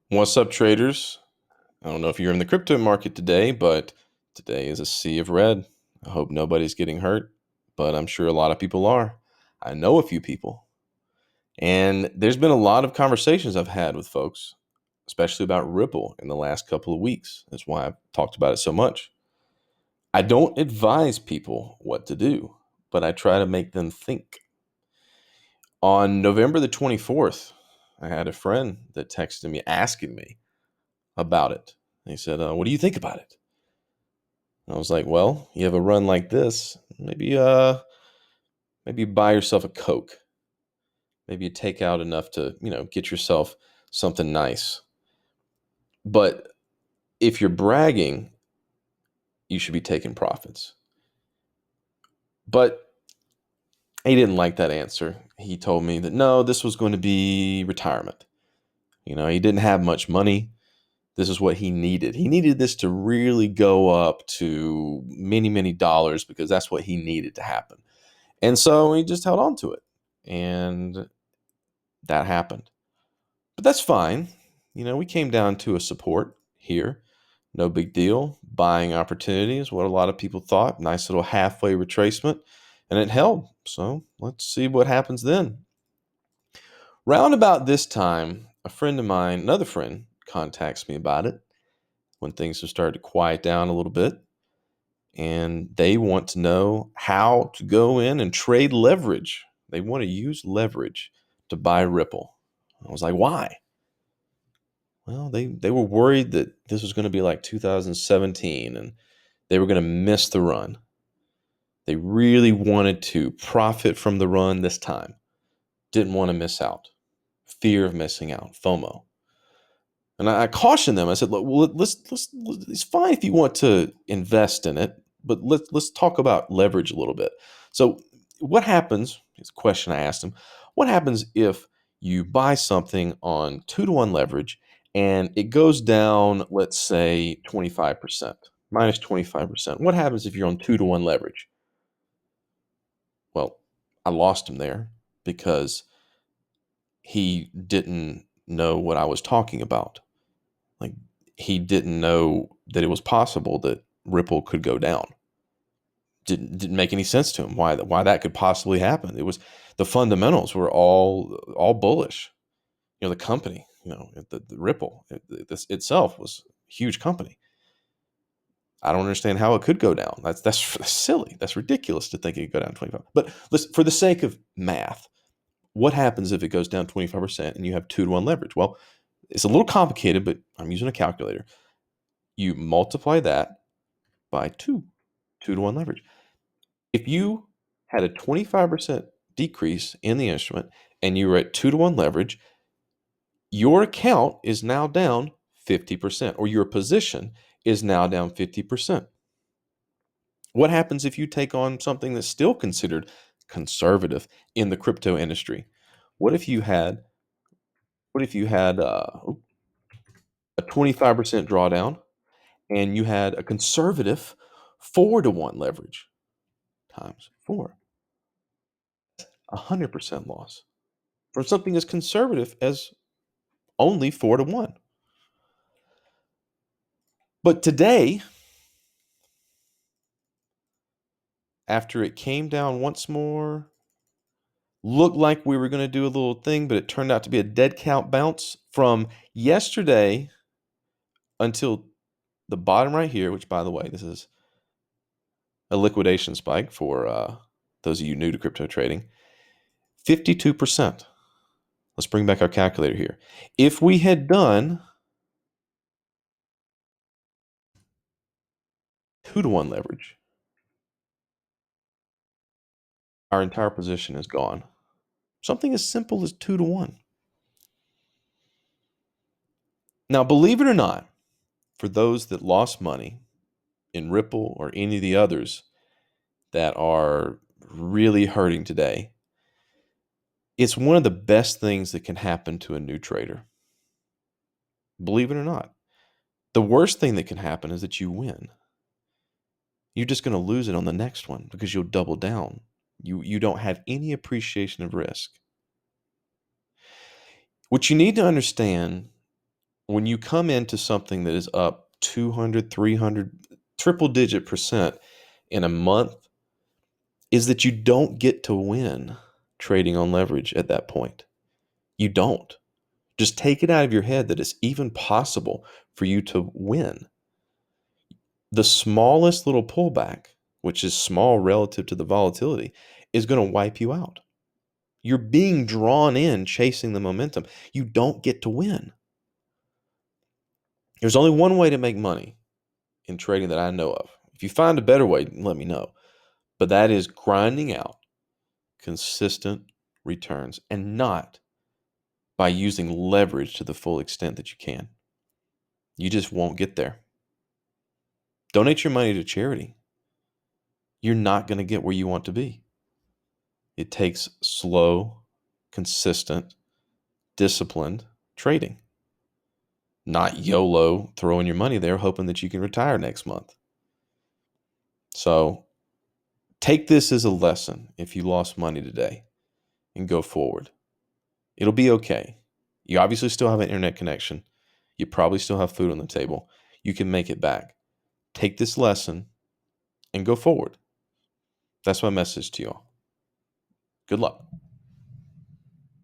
What's up, traders? I don't know if you're in the crypto market today, but today is a sea of red. I hope nobody's getting hurt, but I'm sure a lot of people are. I know a few people. And there's been a lot of conversations I've had with folks, especially about Ripple in the last couple of weeks. That's why I've talked about it so much. I don't advise people what to do, but I try to make them think. On November the 24th, I had a friend that texted me asking me about it. He said, "What do you think about it?" I was like, "Well, you have a run like this, maybe buy yourself a Coke. Maybe you take out enough to, get yourself something nice. But if you're bragging, you should be taking profits." But he didn't like that answer. He told me that no, this was going to be retirement. He didn't have much money. This is what he needed. He needed this to really go up to many, many dollars because that's what he needed to happen. And so he just held on to it. And that happened. But that's fine. We came down to a support here. No big deal. Buying opportunity is what a lot of people thought. Nice little halfway retracement. And it held. So let's see what happens then. Round about this time, a friend of mine, another friend, contacts me about it when things have started to quiet down a little bit. And they want to know how to go in and trade leverage. They want to use leverage to buy Ripple. I was like, why? Well, they were worried that this was going to be like 2017 and they were going to miss the run. They really wanted to profit from the run this time. Didn't want to miss out. Fear of missing out, FOMO. And I cautioned them. I said, "Look, well, let's it's fine if you want to invest in it, but let's talk about leverage a little bit." So, what happens? It's a question I asked him. What happens if you buy something on 2-to-1 leverage and it goes down, let's say 25%, minus 25%? What happens if you're on 2-to-1 leverage? Well, I lost him there because he didn't know what I was talking about. Like, he didn't know that it was possible that Ripple could go down. Didn't make any sense to him why that could possibly happen. It was the fundamentals were all bullish. The company, the Ripple, this itself was a huge company. I don't understand how it could go down. That's silly. That's ridiculous to think it could go down 25. But listen, for the sake of math, what happens if it goes down 25% and you have 2-to-1 leverage? Well, it's a little complicated, but I'm using a calculator. You multiply that by 2-to-1 leverage. If you had a 25% decrease in the instrument and you were at 2-to-1 leverage, your account is now down 50%, or your position is now down 50%. What happens if you take on something that's still considered conservative in the crypto industry? What if you had a 25% drawdown and you had a conservative 4-to-1 leverage times 4? 100% loss for something as conservative as only 4-to-1. But today, after it came down once more, looked like we were going to do a little thing, but it turned out to be a dead count bounce from yesterday until the bottom right here, which, by the way, this is a liquidation spike for those of you new to crypto trading. 52%. Let's bring back our calculator here. If we had done 2-to-1 leverage, our entire position is gone. Something as simple as 2-to-1. Now, believe it or not, for those that lost money in Ripple or any of the others that are really hurting today, it's one of the best things that can happen to a new trader. Believe it or not. The worst thing that can happen is that you win. You're just going to lose it on the next one because you'll double down. You don't have any appreciation of risk. What you need to understand when you come into something that is up 200, 300, triple digit percent in a month, is that you don't get to win trading on leverage at that point. You don't. Just take it out of your head that it's even possible for you to win. The smallest little pullback, which is small relative to the volatility, is going to wipe you out. You're being drawn in chasing the momentum. You don't get to win. There's only one way to make money in trading that I know of. If you find a better way, let me know. But that is grinding out consistent returns and not by using leverage to the full extent that you can. You just won't get there. Donate your money to charity. You're not going to get where you want to be. It takes slow, consistent, disciplined trading, not YOLO throwing your money there hoping that you can retire next month. So take this as a lesson if you lost money today and go forward. It'll be okay. You obviously still have an internet connection. You probably still have food on the table. You can make it back. Take this lesson and go forward. That's my message to you all. Good luck.